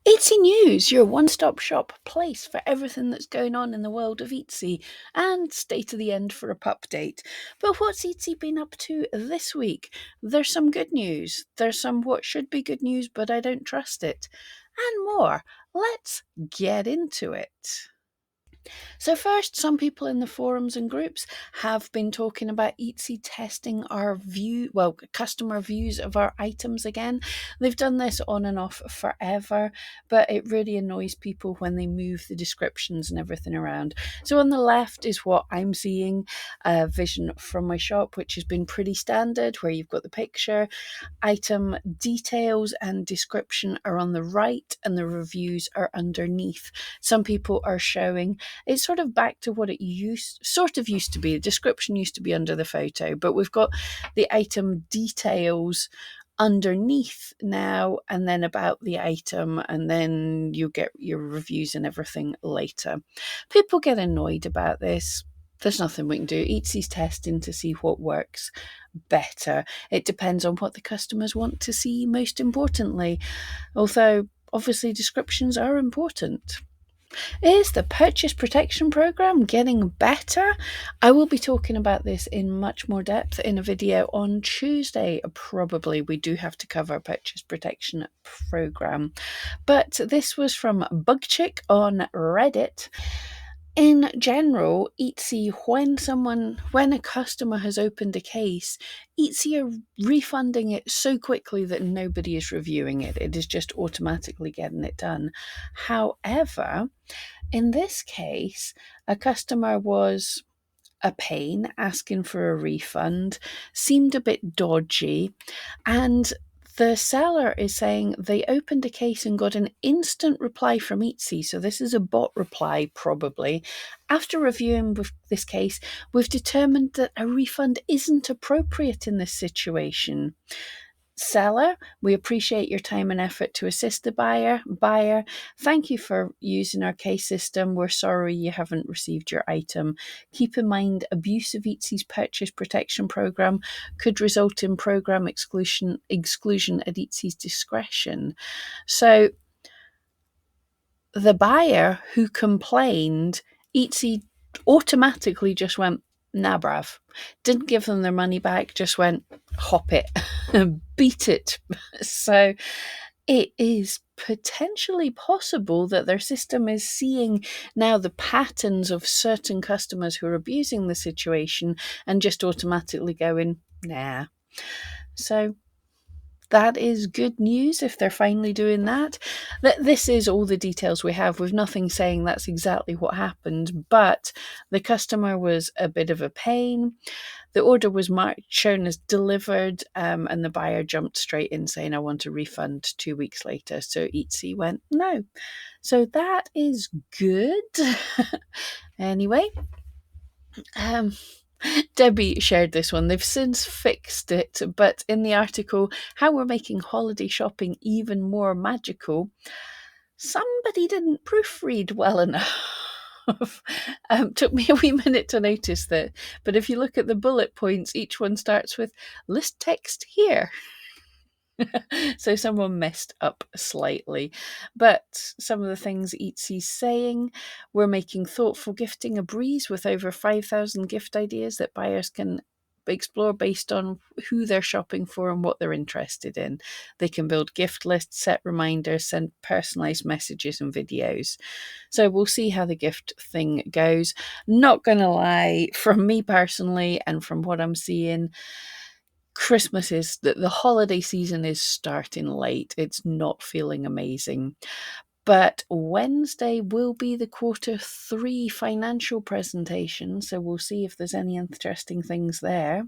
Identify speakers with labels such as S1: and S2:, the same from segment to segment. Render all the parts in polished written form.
S1: Etsy News, your one-stop shop place for everything that's going on in the world of Etsy, and stay to the end for a pup date. But what's Etsy been up to this week? There's some good news. There's some what should be good news, but I don't trust it. And more. Let's get into it. So first, some people in the forums and groups have been talking about Etsy testing our customer views of our items again. They've done this on and off forever, but it really annoys people when they move the descriptions and everything around. So on the left is what I'm seeing, a vision from my shop, which has been pretty standard, where you've got the picture, item details and description are on the right, and the reviews are underneath. Some people are showing it's sort of back to what it used to be. The description used to be under the photo, but we've got the item details underneath now, and then about the item, and then you get your reviews and everything later. People get annoyed about this. There's nothing we can do. Etsy's testing to see what works better. It depends on what the customers want to see, most importantly, although obviously descriptions are important. Is the purchase protection program getting better? I will be talking about this in much more depth in a video on Tuesday. Probably we do have to cover a purchase protection program. But this was from Bugchick on Reddit. In general, Etsy, when a customer has opened a case, Etsy are refunding it so quickly that nobody is reviewing it. It is just automatically getting it done. However, in this case, a customer was a pain, asking for a refund, seemed a bit dodgy, and the seller is saying they opened a case and got an instant reply from Etsy. So this is a bot reply, probably. After reviewing this case, we've determined that a refund isn't appropriate in this situation. Seller, we appreciate your time and effort to assist the buyer. Buyer, thank you for using our case system. We're sorry you haven't received your item. Keep in mind, abuse of Etsy's purchase protection program could result in program exclusion at Etsy's discretion. So the buyer who complained, Etsy automatically just went, nah, bruv. Didn't give them their money back, just went, hop it, beat it. So it is potentially possible that their system is seeing now the patterns of certain customers who are abusing the situation and just automatically going, nah. So that is good news if they're finally doing that. This is all the details we have, with nothing saying that's exactly what happened, but the customer was a bit of a pain. The order was shown as delivered, and the buyer jumped straight in saying, I want a refund 2 weeks later. So Etsy went, no. So that is good. Anyway, Debbie shared this one. They've since fixed it, but in the article, How We're Making Holiday Shopping Even More Magical, somebody didn't proofread well enough. Took me a wee minute to notice that, but if you look at the bullet points, each one starts with list text here. So someone messed up slightly. But some of the things Etsy's saying, we're making thoughtful gifting a breeze with over 5,000 gift ideas that buyers can explore based on who they're shopping for and what they're interested in. They can build gift lists, set reminders, send personalized messages and videos. So we'll see how the gift thing goes. Not gonna lie, from me personally and from what I'm seeing, Christmas is the holiday season is starting late. It's not feeling amazing. But Wednesday will be the Q3 financial presentation, so we'll see if there's any interesting things there.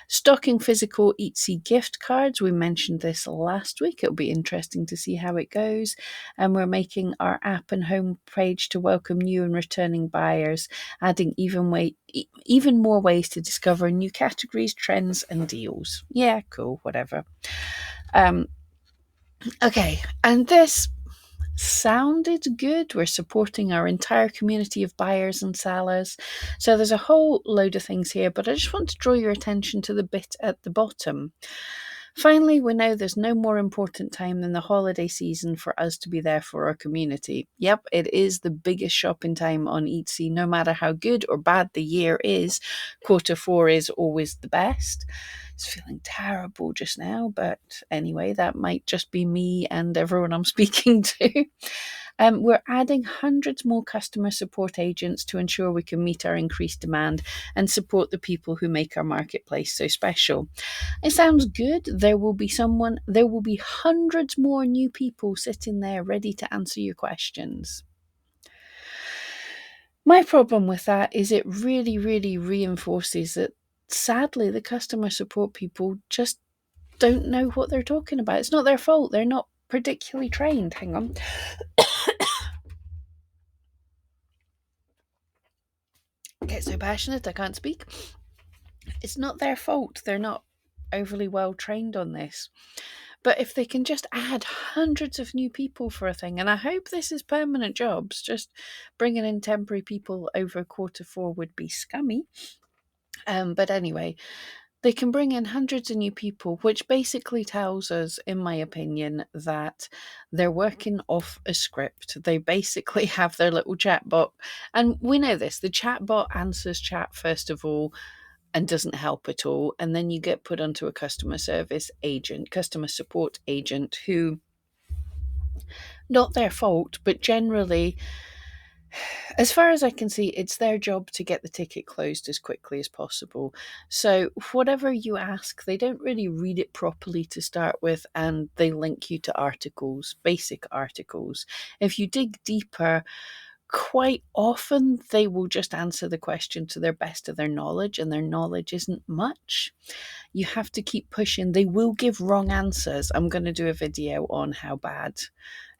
S1: Stocking physical Etsy gift cards. We mentioned this last week. It'll be interesting to see how it goes. And we're making our app and homepage to welcome new and returning buyers, adding even more ways to discover new categories, trends, and deals. Yeah, cool, whatever. Okay, and this sounded good. We're supporting our entire community of buyers and sellers. So there's a whole load of things here, but I just want to draw your attention to the bit at the bottom. Finally, we know there's no more important time than the holiday season for us to be there for our community. Yep, it is the biggest shopping time on Etsy. No matter how good or bad the year is, quarter four is always the best. It's feeling terrible just now, but anyway, that might just be me and everyone I'm speaking to. We're adding hundreds more customer support agents to ensure we can meet our increased demand and support the people who make our marketplace so special. It sounds good. There will be hundreds more new people sitting there ready to answer your questions. My problem with that is it really, really reinforces that sadly the customer support people just don't know what they're talking about. It's not their fault. They're not particularly trained. Hang on. Get so passionate I can't speak. It's not their fault. They're not overly well trained on this. But if they can just add hundreds of new people for a thing, and I hope this is permanent jobs, just bringing in temporary people over quarter four would be scummy. But anyway, they can bring in hundreds of new people, which basically tells us, in my opinion, that they're working off a script. They basically have their little chatbot, and we know this. The chatbot answers chat first of all and doesn't help at all. And then you get put onto a customer support agent who, not their fault, but generally, as far as I can see, it's their job to get the ticket closed as quickly as possible. So whatever you ask, they don't really read it properly to start with, and they link you to articles, basic articles. If you dig deeper, quite often they will just answer the question to their best of their knowledge, and their knowledge isn't much. You have to keep pushing. They will give wrong answers. I'm going to do a video on how bad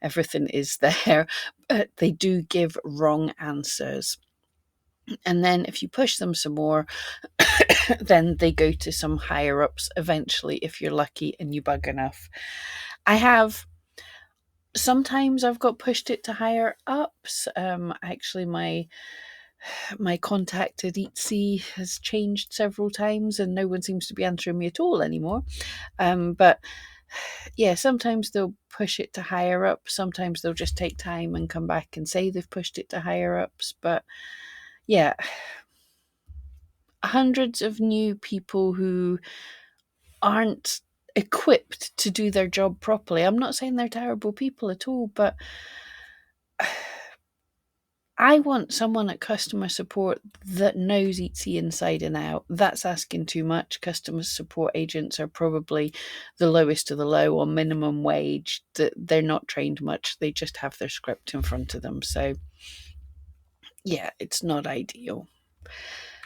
S1: everything is there, but they do give wrong answers. And then if you push them some more, then they go to some higher ups eventually, if you're lucky and you bug enough. Sometimes I've got pushed it to higher ups. Actually, my contact at Etsy has changed several times and no one seems to be answering me at all anymore. But yeah, sometimes they'll push it to higher up. Sometimes they'll just take time and come back and say they've pushed it to higher ups. But yeah, hundreds of new people who aren't equipped to do their job properly. I'm not saying they're terrible people at all, but I want someone at customer support that knows Etsy inside and out. That's asking too much. Customer support agents are probably the lowest of the low on minimum wage. They're not trained much. They just have their script in front of them. So yeah, it's not ideal.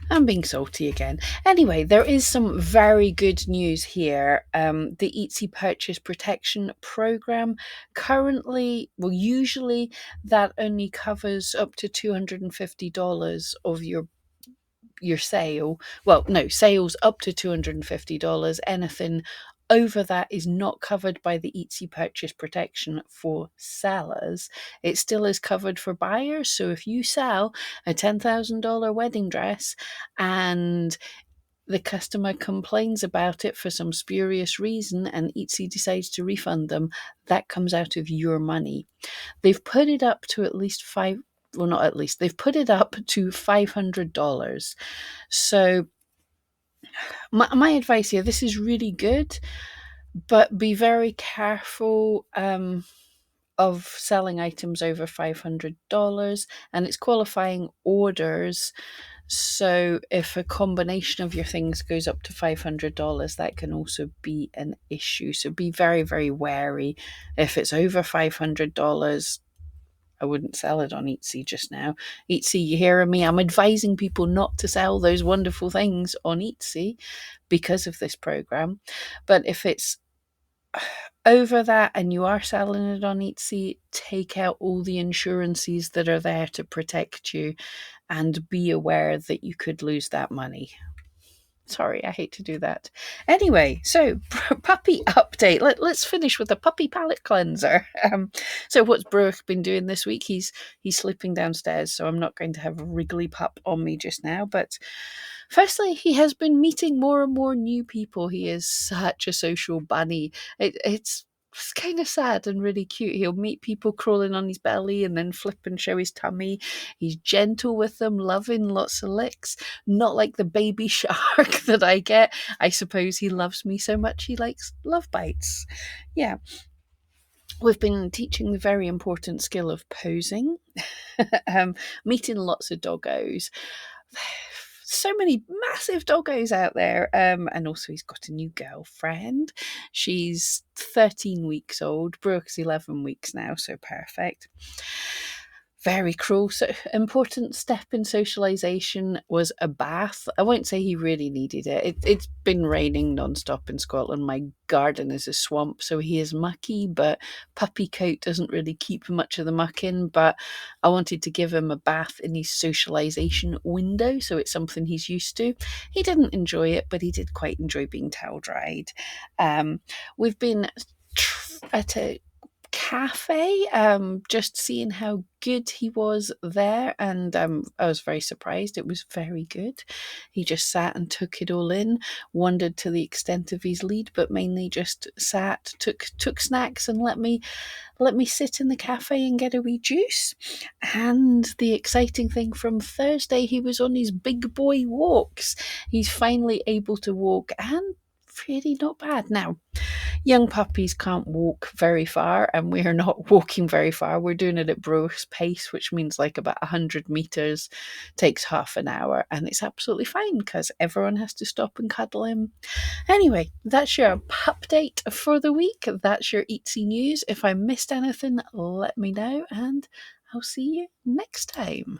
S1: I'm being salty again. Anyway, there is some very good news here. The Etsy Purchase Protection Program currently, well, usually that only covers up to $250 of your sale. Well, no, sales up to $250. Anything over that is not covered by the Etsy Purchase Protection for sellers. It still is covered for buyers. So if you sell a $10,000 wedding dress and the customer complains about it for some spurious reason and Etsy decides to refund them, that comes out of your money. They've put it up to at least they've put it up to $500. So my advice here, this is really good, but be very careful of selling items over $500, and it's qualifying orders. So if a combination of your things goes up to $500, that can also be an issue. So be very, very wary. If it's over $500, I wouldn't sell it on Etsy just now. Etsy, you hearing me? I'm advising people not to sell those wonderful things on Etsy because of this program. But if it's over that and you are selling it on Etsy, take out all the insurances that are there to protect you and be aware that you could lose that money. Sorry, I hate to do that. Anyway, so puppy update. Let's finish with a puppy palate cleanser. So what's Brooke been doing this week? He's sleeping downstairs, so I'm not going to have a wriggly pup on me just now. But firstly, he has been meeting more and more new people. He is such a social bunny. It's kind of sad and really cute. He'll meet people crawling on his belly and then flip and show his tummy. He's gentle with them, loving, lots of licks. Not like the baby shark that I get. I suppose he loves me so much he likes love bites. Yeah. We've been teaching the very important skill of posing, meeting lots of doggos. So many massive doggos out there. And also, he's got a new girlfriend. She's 13 weeks old. Brooke's 11 weeks now, so perfect. Very cruel. So important step in socialization was a bath. I won't say he really needed it. It's been raining nonstop in Scotland. My garden is a swamp, so he is mucky, but puppy coat doesn't really keep much of the muck in. But I wanted to give him a bath in his socialization window, so it's something he's used to. He didn't enjoy it, but he did quite enjoy being towel dried. We've been at a cafe, just seeing how good he was there, and I was very surprised. It was very good. He just sat and took it all in, wondered to the extent of his lead, but mainly just sat, took snacks, and let me sit in the cafe and get a wee juice. And the exciting thing from Thursday, he was on his big boy walks. He's finally able to walk, and really not bad now. Young puppies can't walk very far, and we're not walking very far. We're doing it at Brooke's pace, which means like about 100 meters, takes half an hour, and it's absolutely fine because everyone has to stop and cuddle him. Anyway, that's your update for the week. That's your Eatsy news. If I missed anything, let me know, and I'll see you next time.